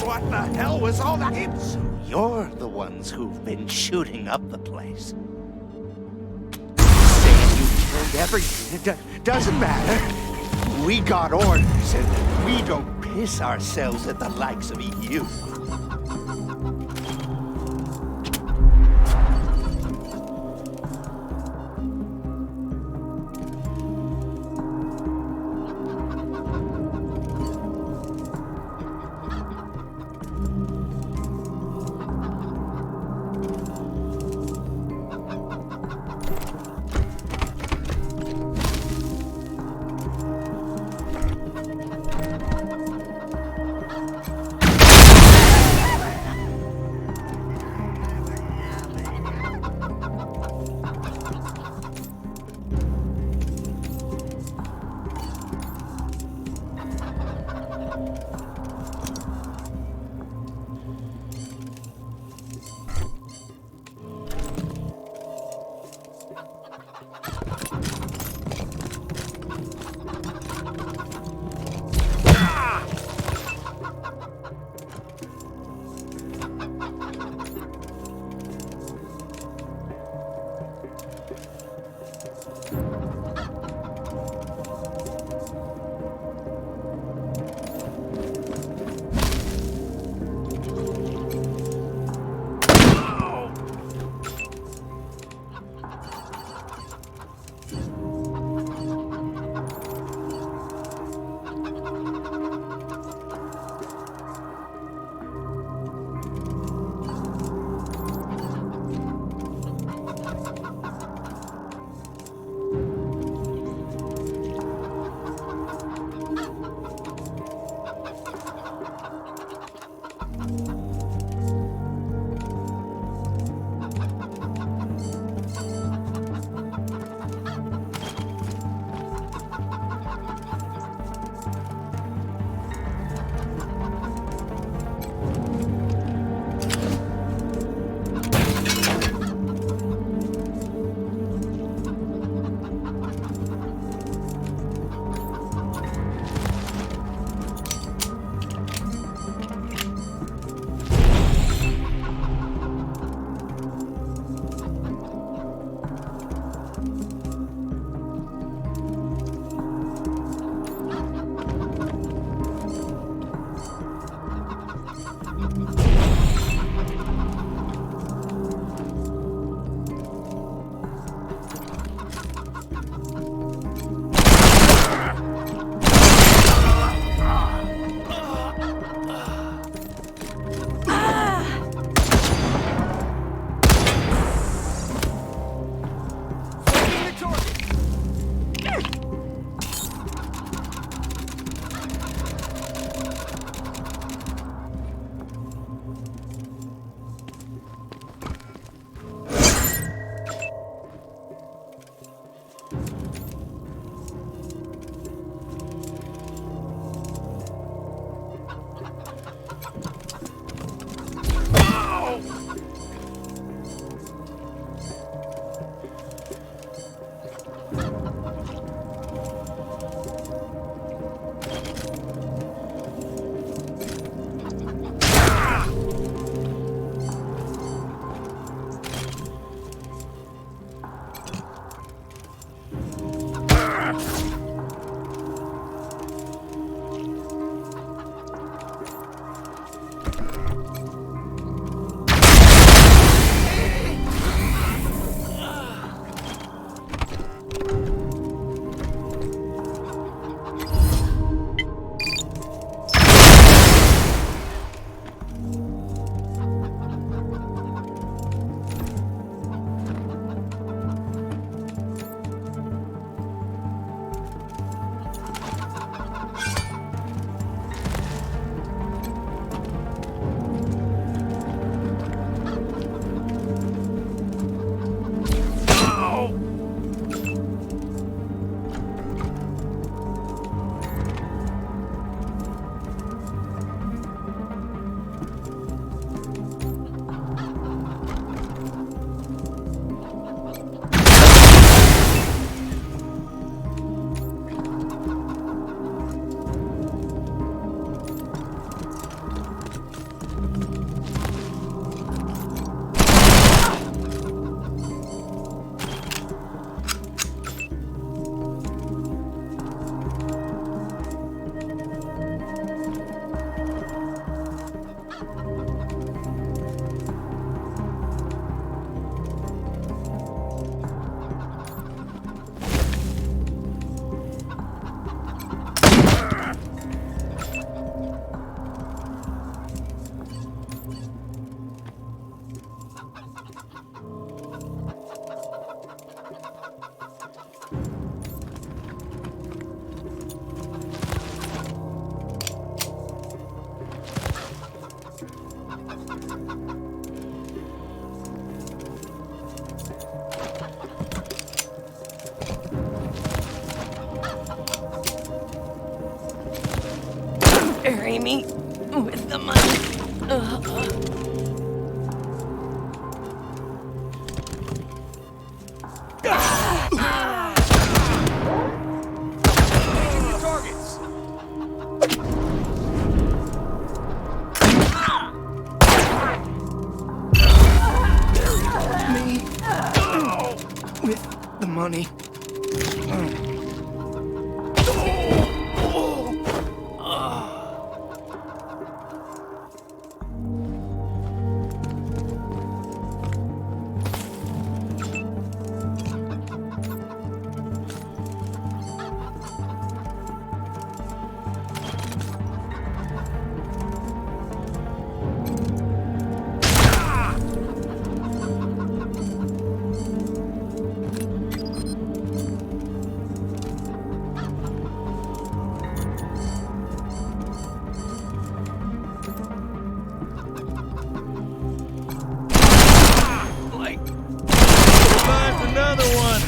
What the hell was all that? So you're the ones who've been shooting up the place. Saying you killed everything. It doesn't matter. We got orders, and we don't piss ourselves at the likes of you. Bury me with the money. Targets! Me with the money. Find another one.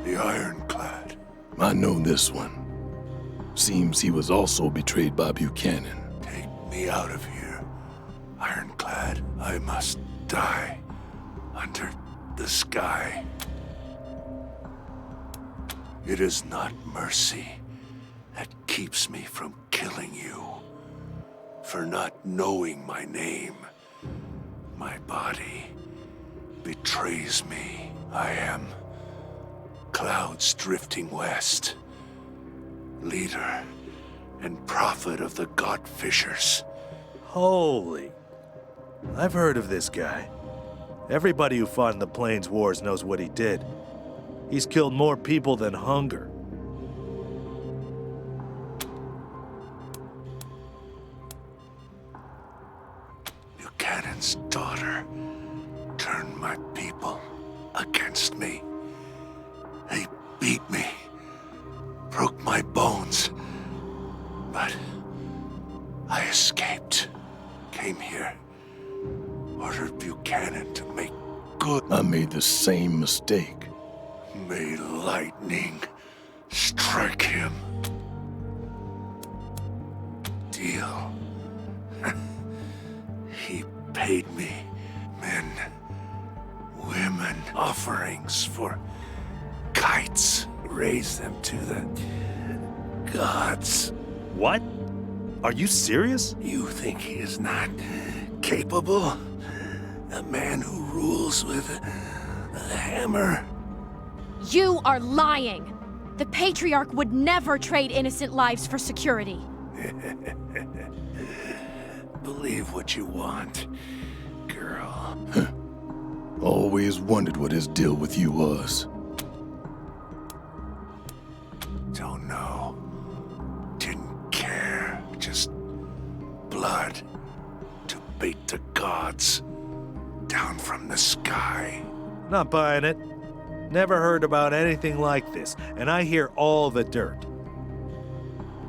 The Ironclad. I know this one. Seems he was also betrayed by Buchanan. Take me out of here. Ironclad, I must die under the sky. It is not mercy that keeps me from killing you. For not knowing my name, my body betrays me. I am clouds drifting west, leader and prophet of the Godfishers. Holy. I've heard of this guy. Everybody who fought in the Plains Wars knows what he did. He's killed more people than hunger. Buchanan's daughter turned my people against me. They beat me, broke my bones, but I escaped, came here, ordered Buchanan to make good. I made the same mistake. May lightning strike him. Deal. He paid me men, women, offerings for kites, raise them to the gods. What? Are you serious? You think he is not capable? A man who rules with a hammer? You are lying! The Patriarch would never trade innocent lives for security. Believe what you want, girl. Always wondered what his deal with you was. Don't know. Didn't care. Just blood to bait the gods down from the sky. Not buying it. Never heard about anything like this, and I hear all the dirt.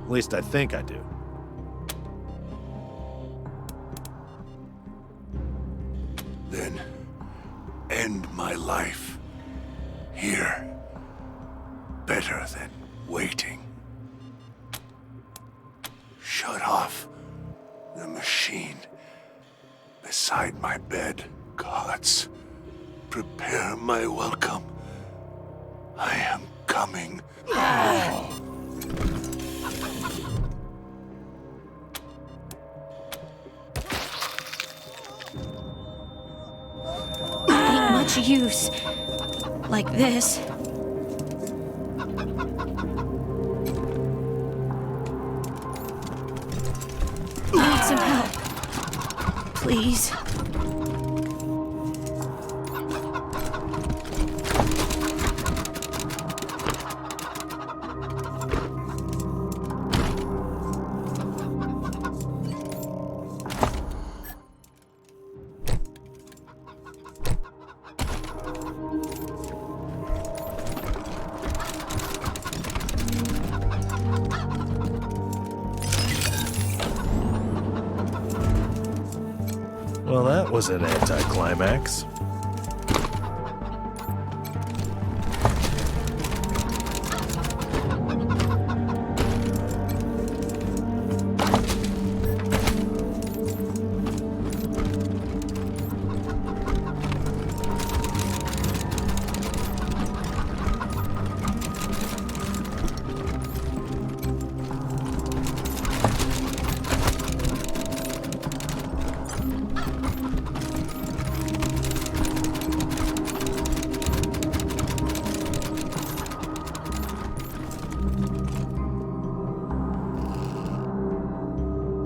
At least I think I do. Then end my life here. Better than waiting. Shut off the machine beside my bed. Gods, prepare my welcome. I am coming. Ain't much use. Like this. Need some help. Please. That was an anticlimax.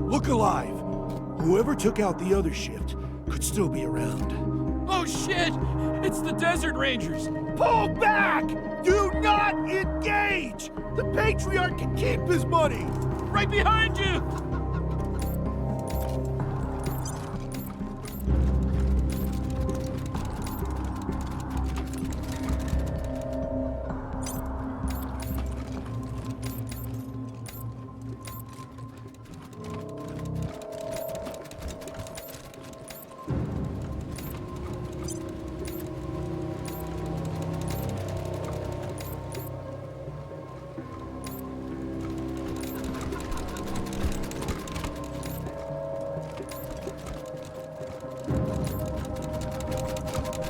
Look alive. Whoever took out the other shift could still be around. Oh shit! It's the Desert Rangers! Pull back! Do not engage! The Patriarch can keep his money! Right behind you!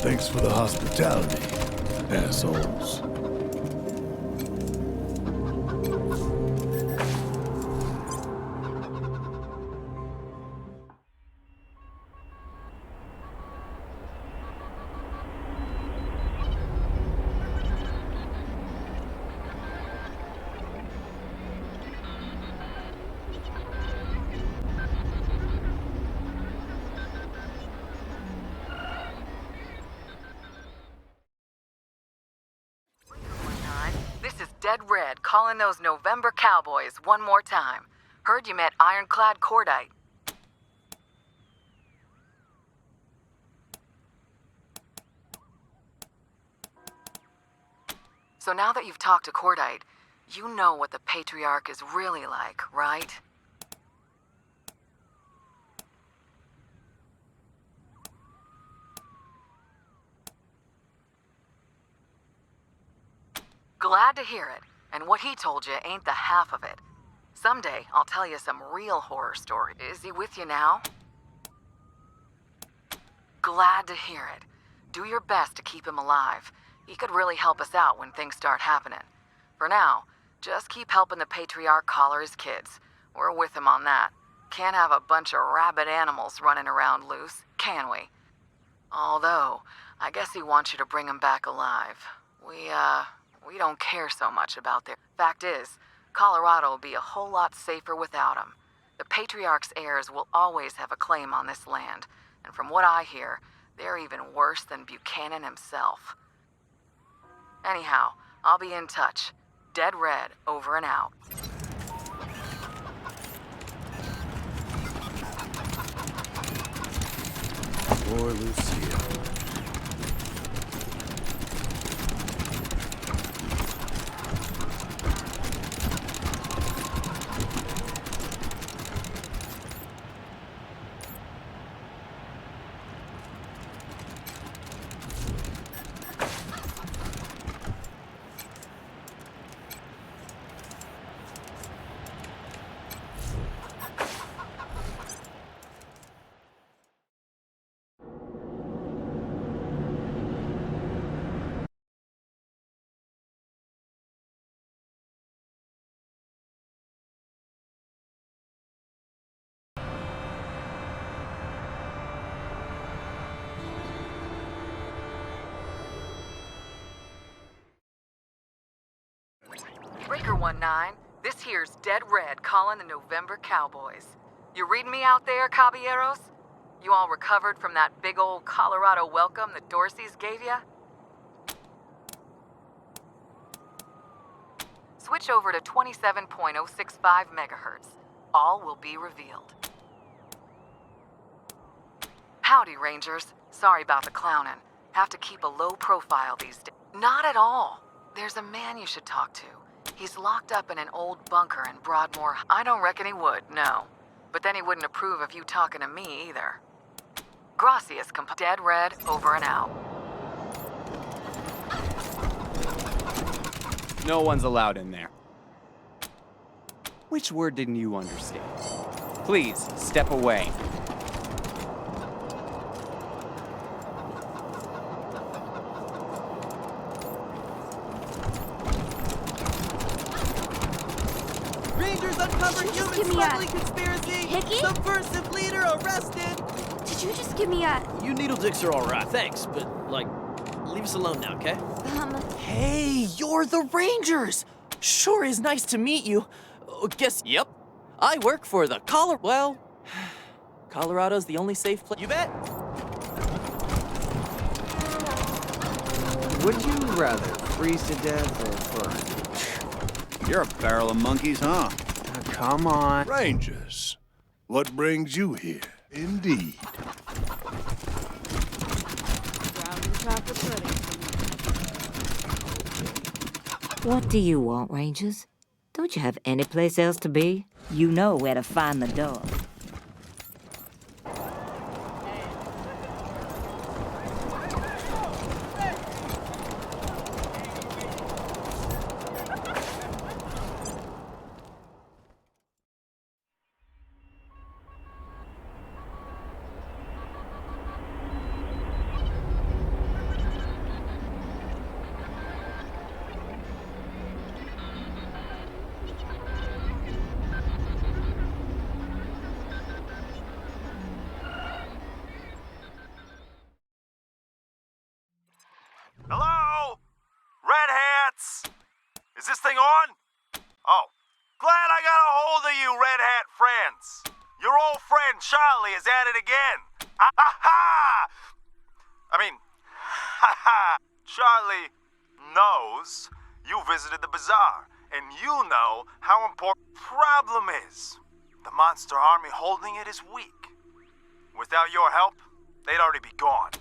Thanks for the hospitality, assholes. This is Dead Red calling those November Cowboys one more time. Heard you met Ironclad Cordite. So now that you've talked to Cordite, you know what the Patriarch is really like, right? Glad to hear it, and what he told you ain't the half of it. Someday, I'll tell you some real horror story. Is he with you now? Glad to hear it. Do your best to keep him alive. He could really help us out when things start happening. For now, just keep helping the Patriarch collar his kids. We're with him on that. Can't have a bunch of rabid animals running around loose, can we? Although, I guess he wants you to bring him back alive. We don't care so much about their... Fact is, Colorado will be a whole lot safer without him. The Patriarch's heirs will always have a claim on this land, and from what I hear, they're even worse than Buchanan himself. Anyhow, I'll be in touch. Dead Red, over and out. Poor Lucia. Breaker 19, this here's Dead Red calling the November Cowboys. You reading me out there, caballeros? You all recovered from that big old Colorado welcome the Dorseys gave ya? Switch over to 27.065 megahertz. All will be revealed. Howdy, Rangers. Sorry about the clowning. Have to keep a low profile these days. Not at all. There's a man you should talk to. He's locked up in an old bunker in Broadmoor. I don't reckon he would, no. But then he wouldn't approve of you talking to me either. Gracias, Dead Red, over and out. No one's allowed in there. Which word didn't you understand? Please, step away. Rangers uncover human give me a- smuggling conspiracy! Hickey? Subversive leader arrested! Did you just give me a... You needle dicks are alright, thanks, but, like, leave us alone now, okay? Hey, you're the Rangers! Sure is nice to meet you. Guess, yep. I work for the well, Colorado's the only safe place. You bet! Would you rather freeze to death or burn? You're a barrel of monkeys, huh? Come on. Rangers, what brings you here? Indeed. What do you want, Rangers? Don't you have any place else to be? You know where to find the door. Hello? Red hats? Is this thing on? Oh, glad I got a hold of you, Red Hat friends. Your old friend Charlie is at it again. Ha! I mean, Charlie knows you visited the bazaar, and you know how important the problem is. The monster army holding it is weak. Without your help, they'd already be gone.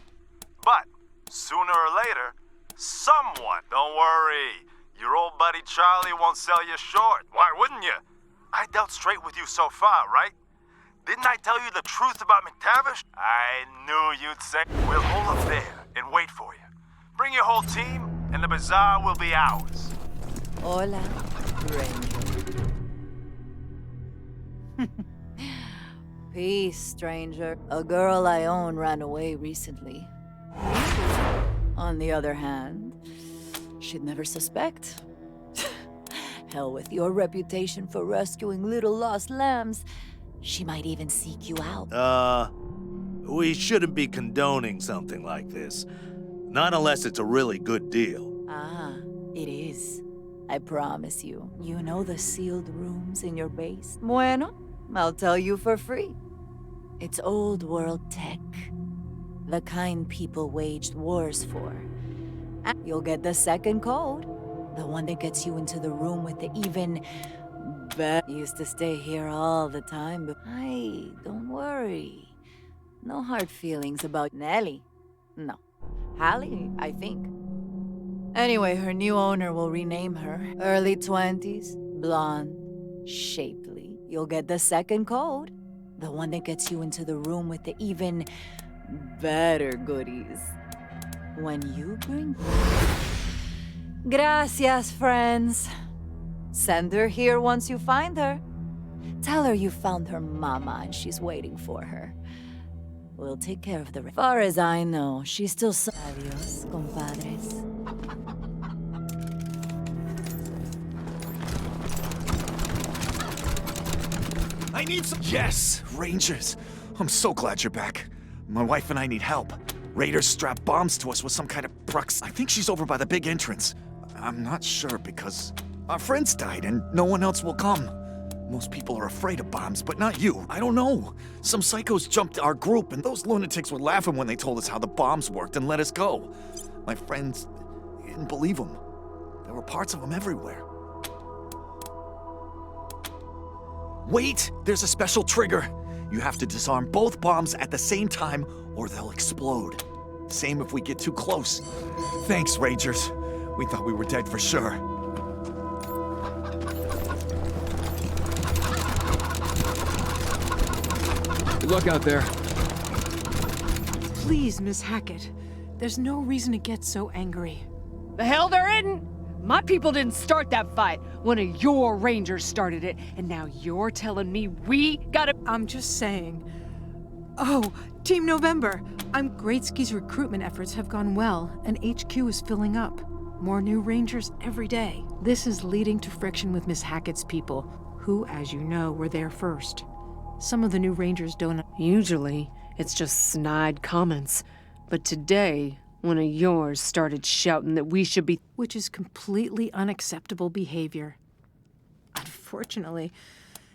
But sooner or later, someone, don't worry, your old buddy Charlie won't sell you short. Why wouldn't you? I dealt straight with you so far, right? Didn't I tell you the truth about McTavish? I knew you'd say. We'll hold up there and wait for you. Bring your whole team, and the bazaar will be ours. Hola, Ranger. Peace, stranger. A girl I own ran away recently. On the other hand, she'd never suspect. Hell, with your reputation for rescuing little lost lambs, she might even seek you out. We shouldn't be condoning something like this. Not unless it's a really good deal. Ah, it is. I promise you. You know the sealed rooms in your base? Bueno, I'll tell you for free. It's old world tech. The kind people waged wars for. And you'll get the second code. The one that gets you into the room with the even... Used to stay here all the time, but... Hey, don't worry. No hard feelings about Nellie. No. Hallie, I think. Anyway, her new owner will rename her. Early 20s, blonde, shapely. You'll get the second code. The one that gets you into the room with the even better goodies. When you bring... Gracias, friends. Send her here once you find her. Tell her you found her mama and she's waiting for her. We'll take care of the rest. As far as I know, she's still so... Adios, compadres. I need some. Yes, Rangers. I'm so glad you're back. My wife and I need help. Raiders strapped bombs to us with some kind of prox. I think she's over by the big entrance. I'm not sure because our friends died and no one else will come. Most people are afraid of bombs, but not you. I don't know. Some psychos jumped our group and those lunatics were laughing when they told us how the bombs worked and let us go. My friends didn't believe them. There were parts of them everywhere. Wait! There's a special trigger. You have to disarm both bombs at the same time or they'll explode. Same if we get too close. Thanks, Rangers. We thought we were dead for sure. Good luck out there. Please, Miss Hackett. There's no reason to get so angry. The hell there isn't! My people didn't start that fight. One of your rangers started it, and now you're telling me we gotta— I'm just saying. Oh, Team November! Greatski's recruitment efforts have gone well, and HQ is filling up. More new rangers every day. This is leading to friction with Miss Hackett's people, who, as you know, were there first. Some of the new rangers don't— Usually, it's just snide comments. But today, one of yours started shouting that we should be— Which is completely unacceptable behavior. Unfortunately,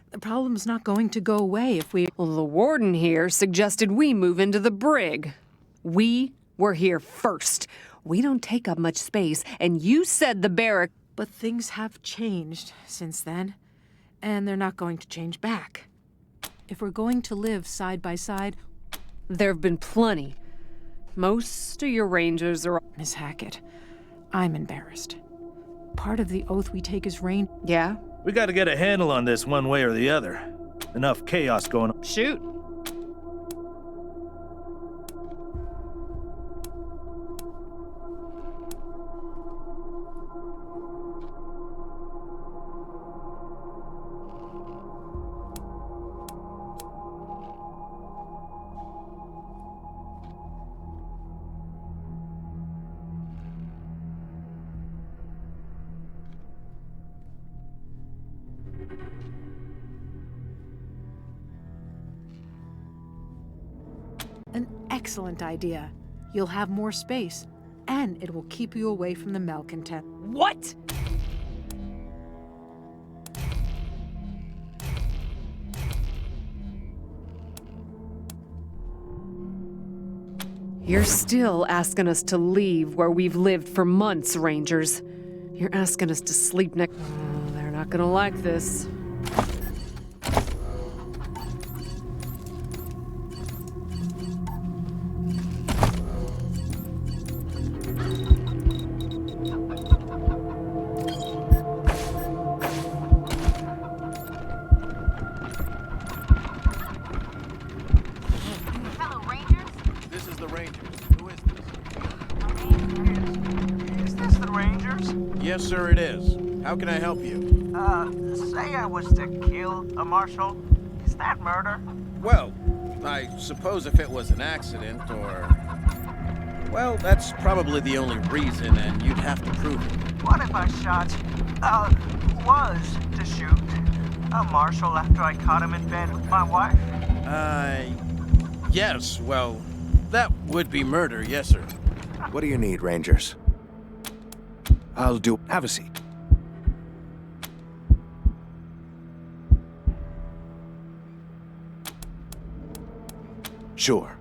the problem's not going to go away if we— Well, the warden here suggested we move into the brig. We were here first. We don't take up much space, and you said the barrack— But things have changed since then, and they're not going to change back. If we're going to live side by side— There've been plenty. Most of your rangers are— Miss Hackett, I'm embarrassed. Part of the oath we take as Yeah? We gotta get a handle on this one way or the other. Enough chaos going on. Shoot. An excellent idea. You'll have more space, and it will keep you away from the malcontent. What? You're still asking us to leave where we've lived for months, Rangers. You're asking us to sleep next— Oh, they're not gonna like this. Yes, sir, it is. How can I help you? Say I was to kill a marshal. Is that murder? Well, I suppose if it was an accident or... Well, that's probably the only reason, and you'd have to prove it. What if I was to shoot a marshal after I caught him in bed with my wife? Yes, well, that would be murder, yes, sir. What do you need, Rangers? I'll do. Have a seat. Sure.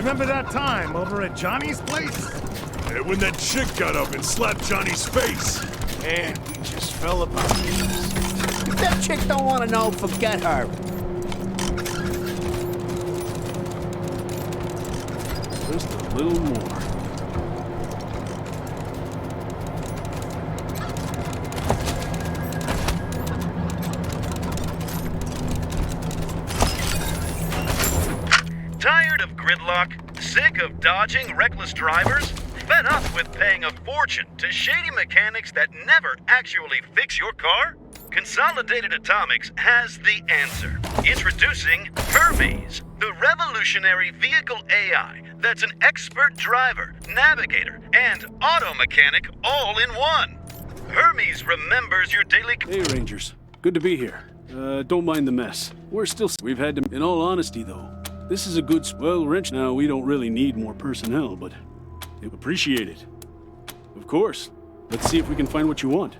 Remember that time over at Johnny's place? And when that chick got up and slapped Johnny's face. And we just fell apart. If that chick don't want to know, forget her. Just a little more. Tired of gridlock? Sick of dodging reckless drivers? Fed up with paying a fortune to shady mechanics that never actually fix your car? Consolidated Atomics has the answer. Introducing Hermes, the revolutionary vehicle AI that's an expert driver, navigator, and auto mechanic all in one. Hermes remembers your daily... Hey, Rangers. Good to be here. Don't mind the mess. We're still... We've had to... In all honesty, though, this is a good... Well, wrench now, we don't really need more personnel, but... Appreciate it. Of course. Let's see if we can find what you want.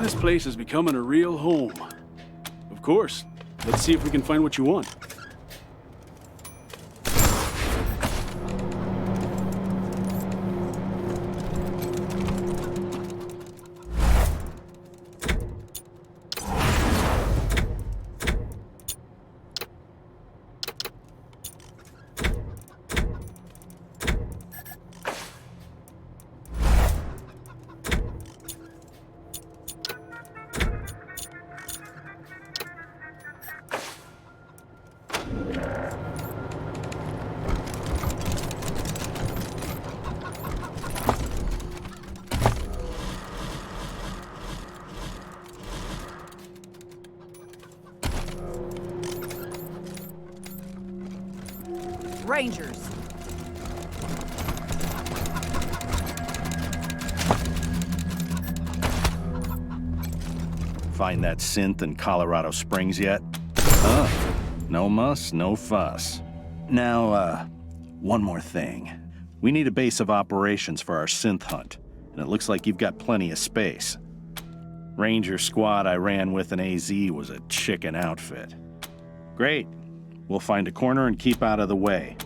This place is becoming a real home. Of course. Let's see if we can find what you want. Rangers. Find that synth in Colorado Springs yet? No muss, no fuss. Now, one more thing. We need a base of operations for our synth hunt, and it looks like you've got plenty of space. Ranger squad I ran with in AZ was a chicken outfit. Great. We'll find a corner and keep out of the way.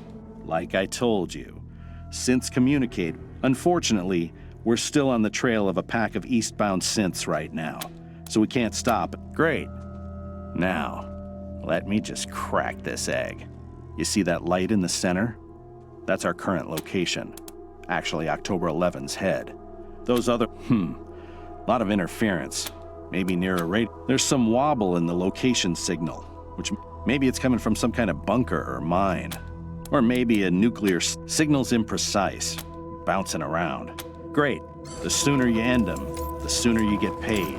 Like I told you, synths communicate. Unfortunately, we're still on the trail of a pack of eastbound synths right now, so we can't stop. Great. Now, Let me just crack this egg. You see that light in the center? That's our current location. Actually, October 11's head. Those other, lot of interference. Maybe near a radio. There's some wobble in the location signal, which maybe it's coming from some kind of bunker or mine. Or maybe a nuclear signal's imprecise, bouncing around. Great. The sooner you end them, the sooner you get paid.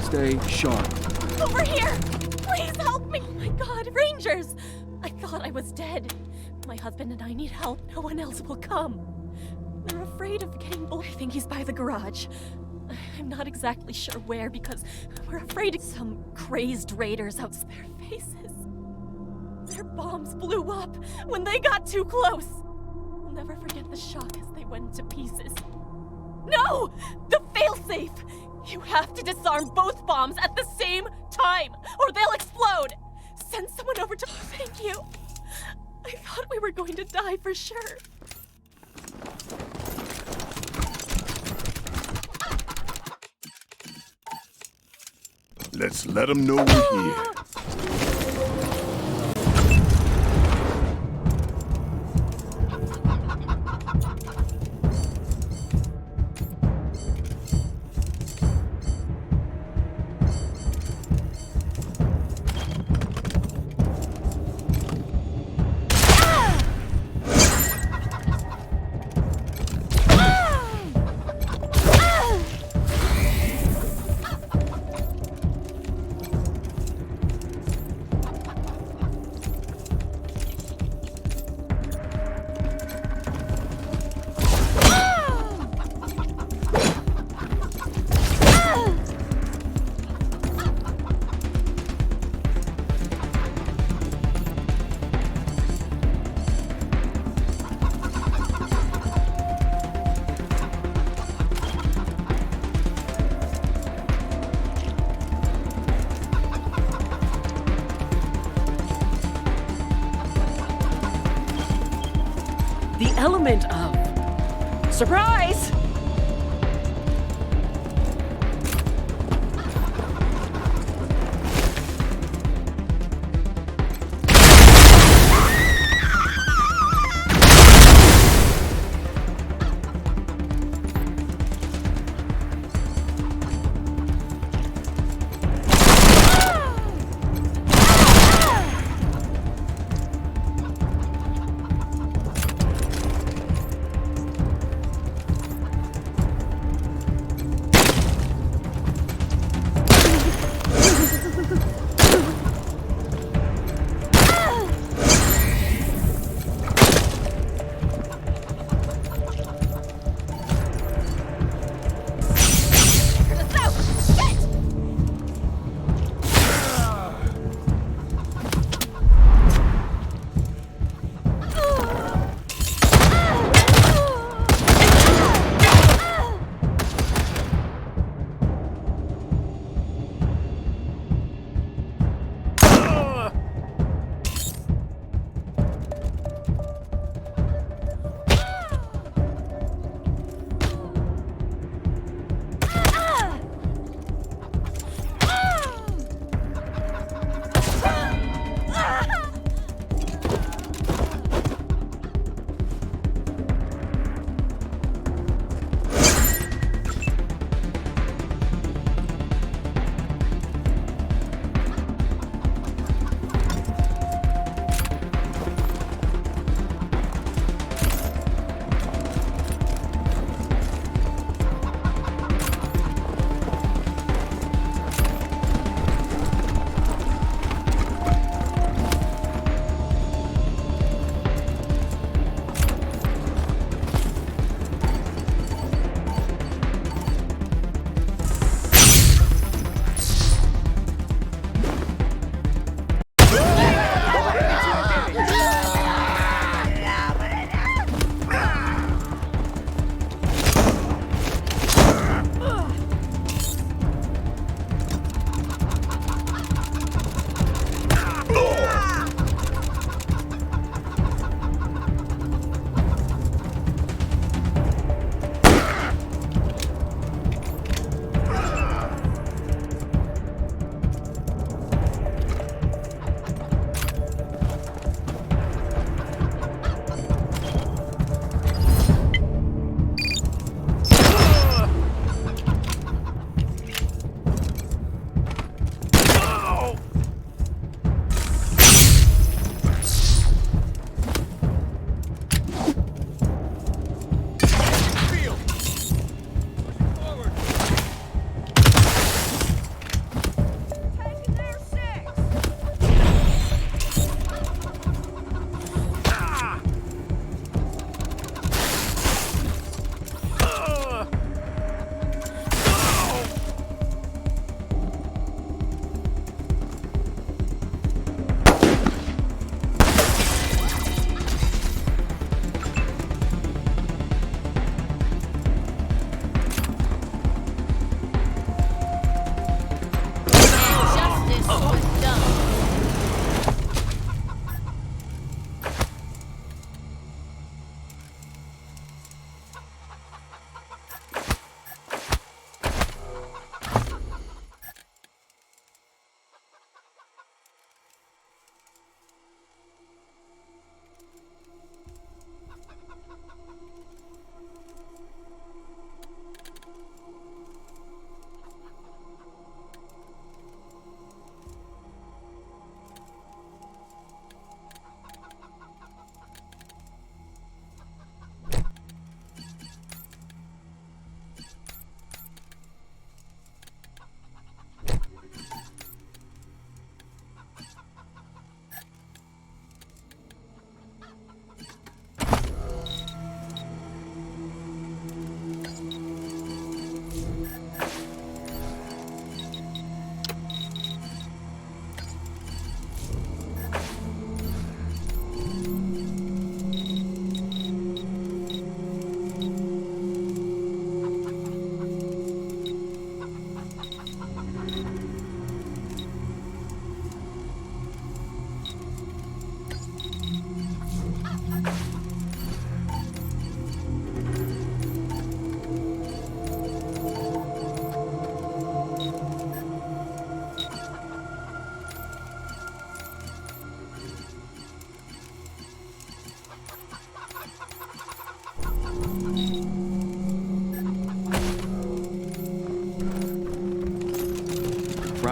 Stay sharp. Over here! Please help me! Oh my God, Rangers! I thought I was dead. My husband and I need help. No one else will come. They're afraid of getting bullied. I think he's by the garage. I'm not exactly sure where because we're afraid of some crazed raiders out their faces. Their bombs blew up when they got too close. I'll never forget the shock as they went to pieces. No! The failsafe! You have to disarm both bombs at the same time, or they'll explode! Send someone over to... Thank you. I thought we were going to die for sure. Let's let them know we're here. The element of surprise!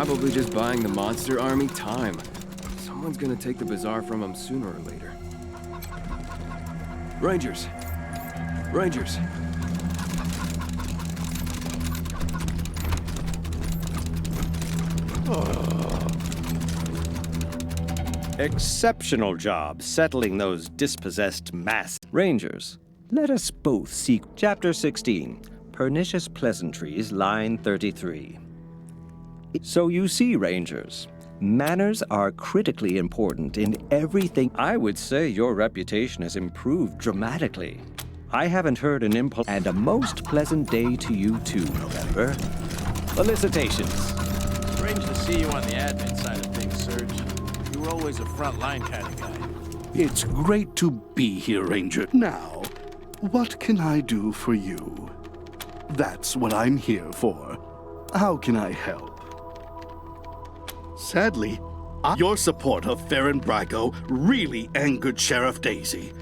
probably just buying the monster army time. Someone's gonna take the bazaar from him sooner or later. Rangers! Rangers! Exceptional job settling those dispossessed mass. Rangers, let us both seek Chapter 16, Pernicious Pleasantries, line 33. So you see, Rangers, manners are critically important in everything. I would say your reputation has improved dramatically. I haven't heard an impulse, and a most pleasant day to you too, November. Felicitations. Strange to see you on the admin side of things, Serge. You were always a front-line kind of guy. It's great to be here, Ranger. Now, what can I do for you? That's what I'm here for. How can I help? Sadly, your support of Farron Brago really angered Sheriff Daisy.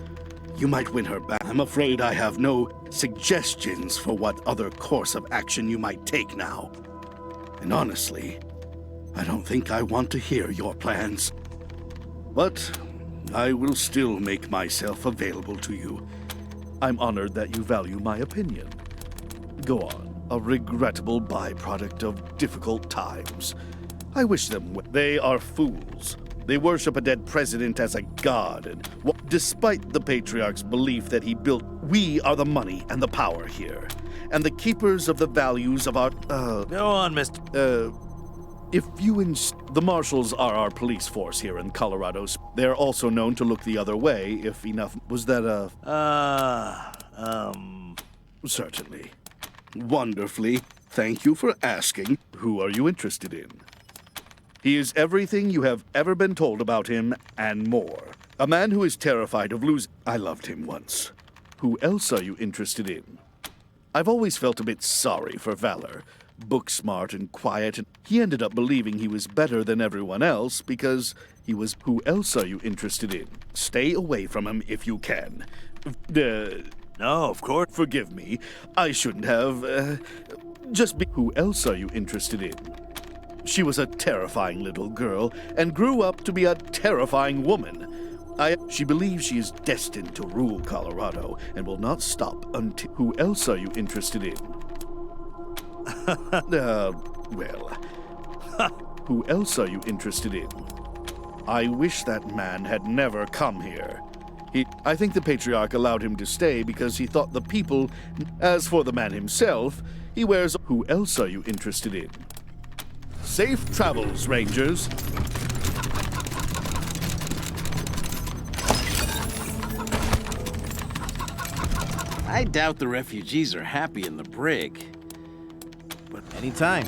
You might win her back. I'm afraid I have no suggestions for what other course of action you might take now. And honestly, I don't think I want to hear your plans. But I will still make myself available to you. I'm honored that you value my opinion. Go on, a regrettable byproduct of difficult times. I wish them well. They are fools. They worship a dead president as a god, and despite the Patriarch's belief that he built, we are the money and the power here, and the keepers of the values of our, Go on, Mr. If you the Marshals are our police force here in Colorado. They're also known to look the other way if enough. Was that Certainly. Wonderfully. Thank you for asking. Who are you interested in? He is everything you have ever been told about him and more. A man who is terrified of losing. I loved him once. Who else are you interested in? I've always felt a bit sorry for Valor. Book smart and quiet, and he ended up believing he was better than everyone else because he was. Who else are you interested in? Stay away from him if you can. No, of course. Forgive me. I shouldn't have, just be. Who else are you interested in? She was a terrifying little girl and grew up to be a terrifying woman. She believes she is destined to rule Colorado and will not stop until. Who else are you interested in? Who else are you interested in? I wish that man had never come here. I think the Patriarch allowed him to stay because he thought the people. As for the man himself, he wears. Who else are you interested in? Safe travels, Rangers. I doubt the refugees are happy in the brig. But anytime.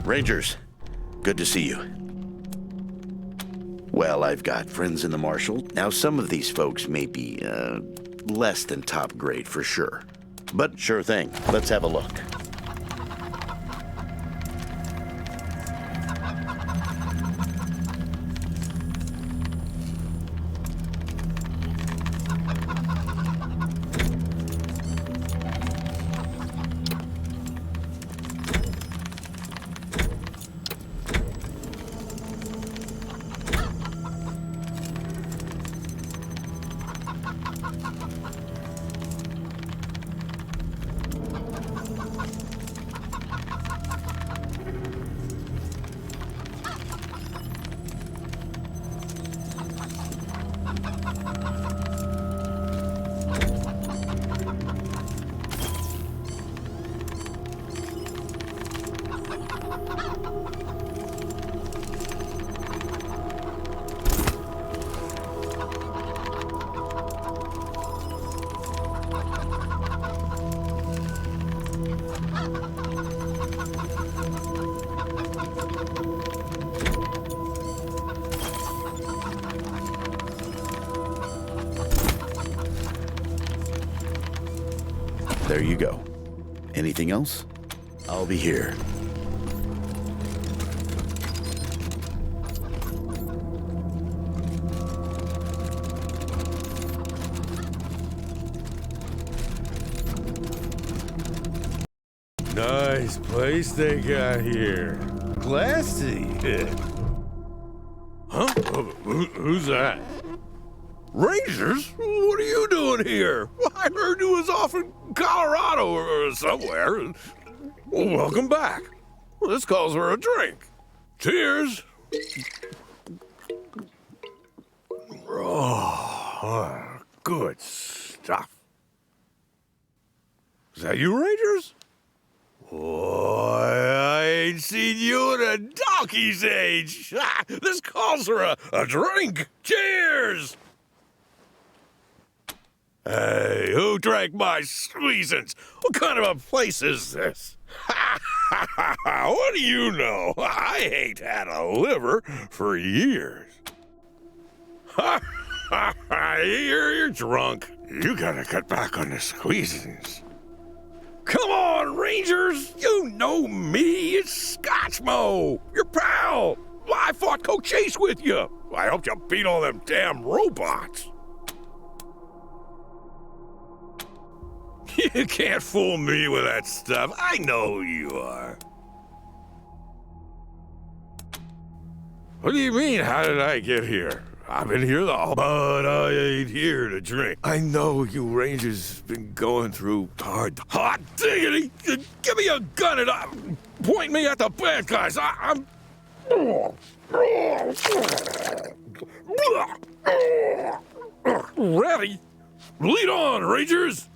Rangers, good to see you. Well, I've got friends in the Marshal. Now, some of these folks may be, less than top grade for sure. But sure thing, let's have a look. There you go. Anything else? I'll be here. Nice place they got here. Classy. Huh? Who's that? Rangers? What are you doing here? I heard you was off in Colorado or somewhere. Well, welcome back. This calls for a drink. Cheers. Oh, good stuff. Is that you, Rangers? Boy, I ain't seen you in a donkey's age. This calls for a drink. Cheers! Hey, who drank my squeezins? What kind of a place is this? What do you know? I ain't had a liver for years. You're drunk. You gotta cut back on the squeezins. Come on, Rangers! You know me! It's Scotchmo! Your pal! I fought Coach Chase with you! I helped you beat all them damn robots! You can't fool me with that stuff. I know who you are. What do you mean, how did I get here? I've been here but I ain't here to drink. I know you Rangers been going through hard diggity. Give me a gun and point me at the bad guys. I'm ready. Lead on, Rangers.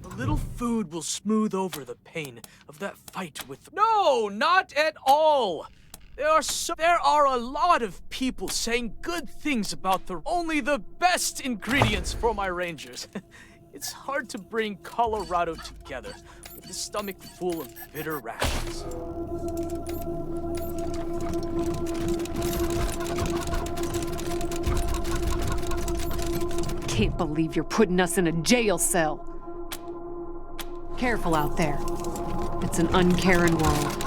A little food will smooth over the pain. pain of that fight with... No, not at all! There are a lot of people saying good things about only the best ingredients for my Rangers. It's hard to bring Colorado together with a stomach full of bitter rations. Can't believe you're putting us in a jail cell. Careful out there. It's an uncaring world.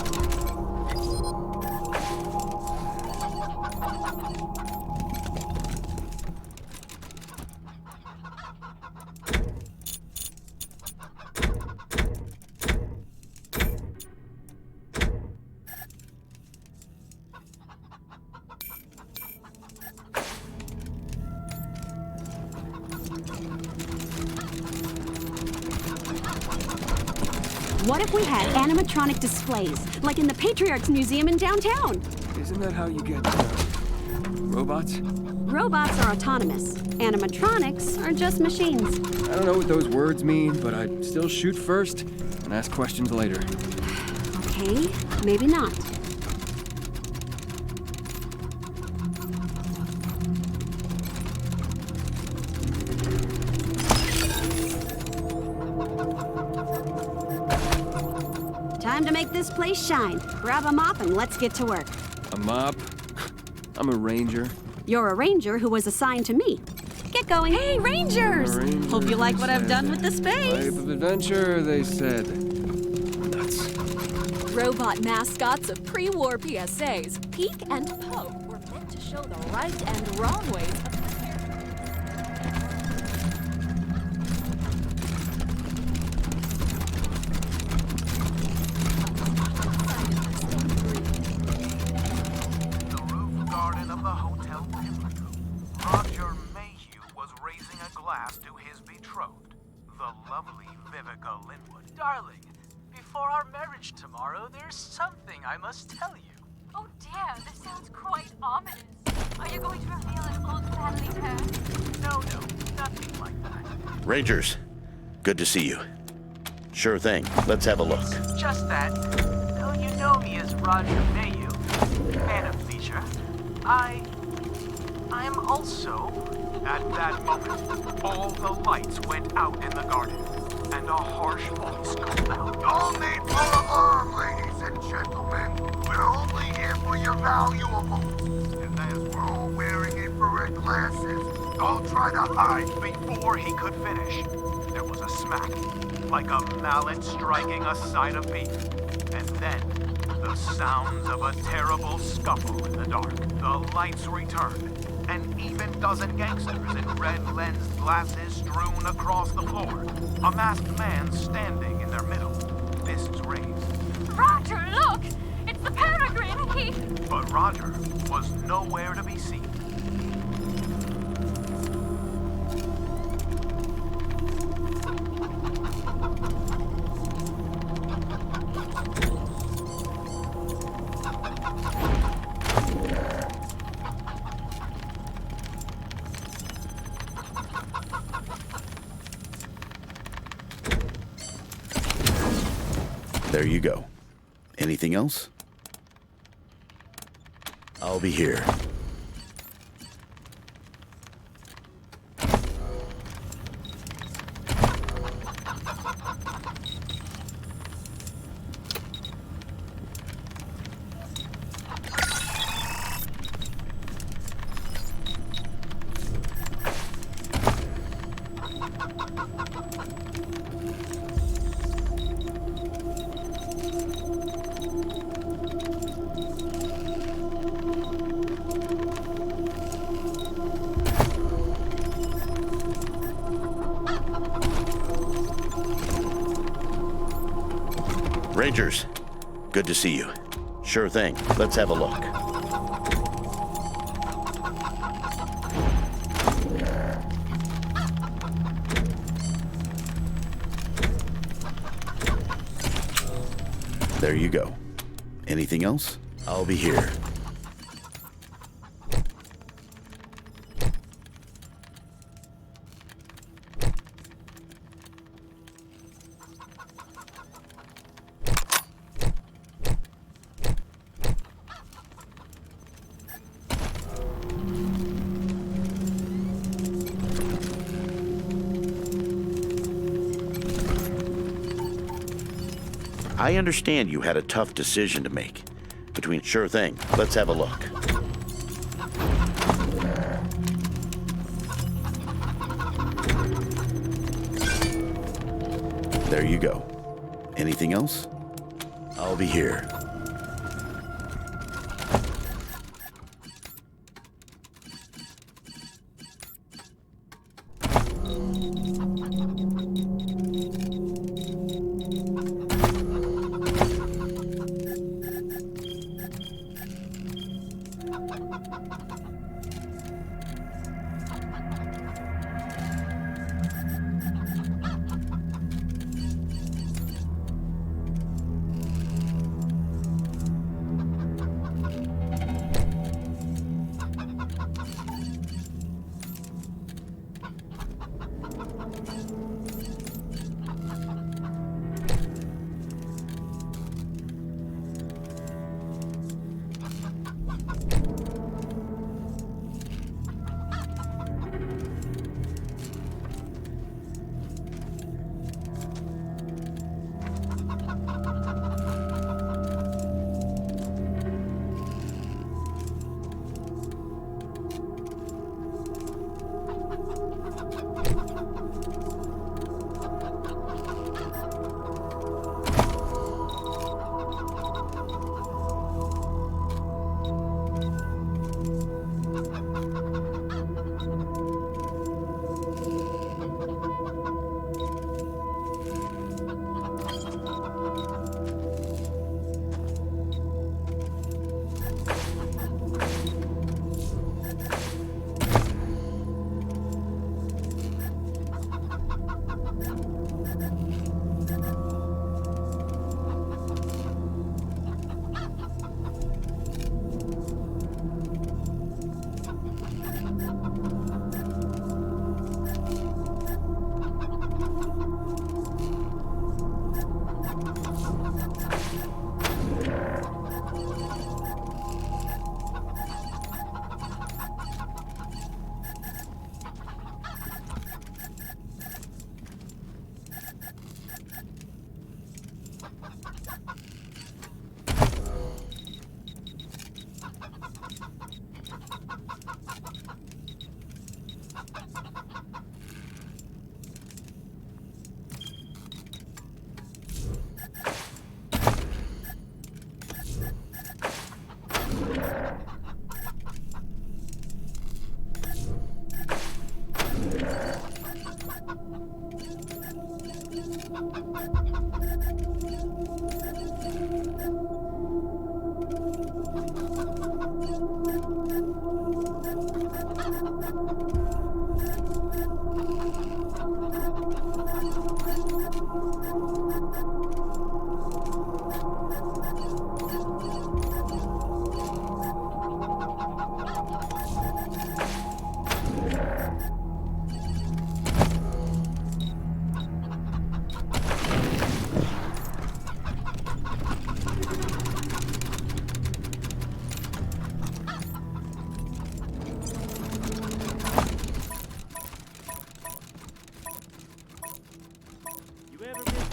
What if we had animatronic displays, like in the Patriarch's Museum in downtown? Isn't that how you get robots? Robots are autonomous. Animatronics are just machines. I don't know what those words mean, but I'd still shoot first and ask questions later. Okay, maybe not. Time to make this place shine. Grab a mop and let's get to work. A mop? I'm a ranger. You're a ranger who was assigned to me. Get going. Hey, Rangers! Hope you like what I've done with the space. Type of adventure, they said. Nuts. Robot mascots of pre-war PSAs, Peek and Poke, were meant to show the right and wrong ways of Darling, before our marriage tomorrow, there's something I must tell you. Oh dear, this sounds quite ominous. Are you going to reveal an old family curse? No, nothing like that. Rangers, good to see you. Sure thing. Let's have a look. Just that, though you know me as Roger Mayu, man of leisure, I am also... At that moment, all the lights went out in the garden. And a harsh voice called out. No need for alarm, ladies and gentlemen. We're only here for your valuables. And as we're all wearing infrared glasses, don't try to hide. Before he could finish, there was a smack, like a mallet striking a side of beef. And then, the sounds of a terrible scuffle in the dark. The lights returned. An even dozen gangsters in red-lensed glasses strewn across the floor. A masked man standing in their middle, fists raised. Roger, look! It's the Peregrine! He... But Roger was nowhere to be seen. There you go. Anything else? I'll be here. Rangers, good to see you. Sure thing. Let's have a look. There you go. Anything else? I'll be here. I understand you had a tough decision to make. Sure thing. Let's have a look. There you go. Anything else? I'll be here.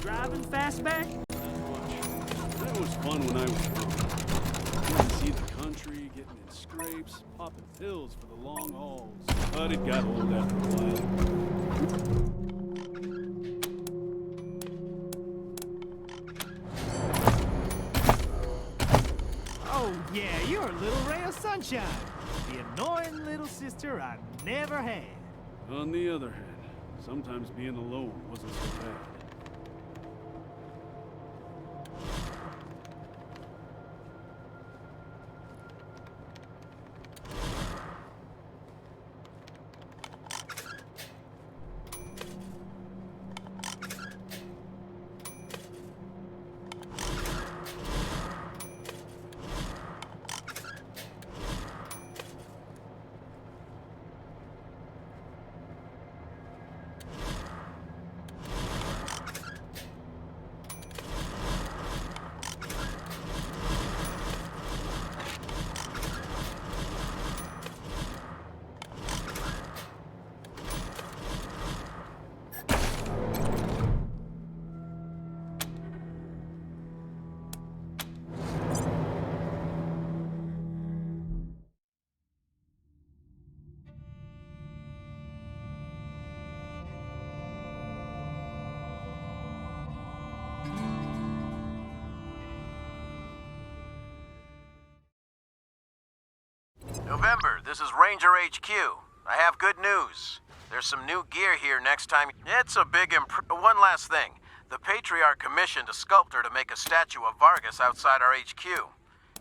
Driving fastback? That was fun when I was young. Getting to see the country, getting in scrapes, popping pills for the long hauls. But it got old after a while. Oh yeah, you're a little ray of sunshine. The annoying little sister I never had. On the other hand, sometimes being alone wasn't so bad. November. This is Ranger HQ. I have good news. There's some new gear here next time. It's a big One last thing. The Patriarch commissioned a sculptor to make a statue of Vargas outside our HQ.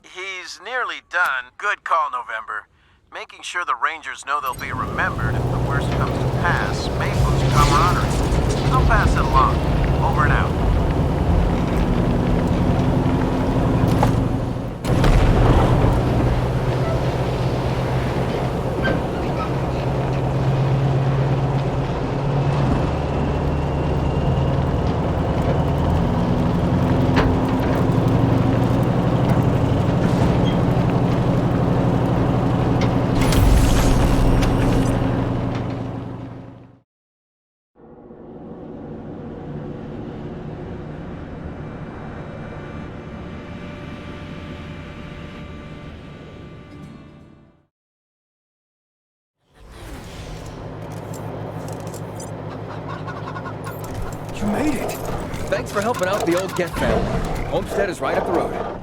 He's nearly done. Good call, November. Making sure the Rangers know they'll be remembered if the worst comes to pass may boost camaraderie. I'll pass it along. Over and out. You made it! Thanks for helping out the old Get family. Homestead is right up the road.